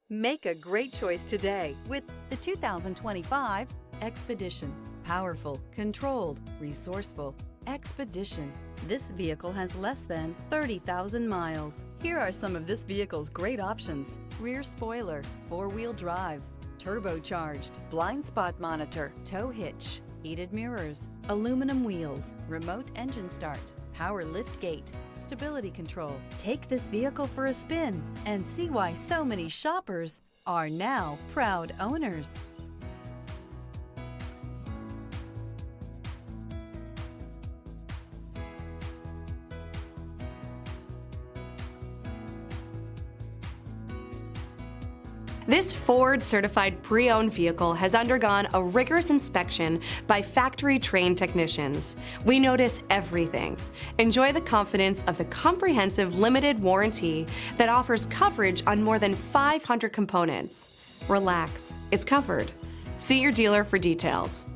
Make a great choice today with the 2025 Expedition. Powerful, controlled, resourceful. Expedition. This vehicle has less than 30,000 miles. Here are some of this vehicle's great options: rear spoiler, four-wheel drive, turbocharged, blind spot monitor, tow hitch, heated mirrors, aluminum wheels, remote engine start, power lift gate, stability control. Take this vehicle for a spin and see why so many shoppers are now proud owners. This Ford certified pre-owned vehicle has undergone a rigorous inspection by factory-trained technicians. We notice everything. Enjoy the confidence of the comprehensive limited warranty that offers coverage on more than 500 components. Relax, it's covered. See your dealer for details.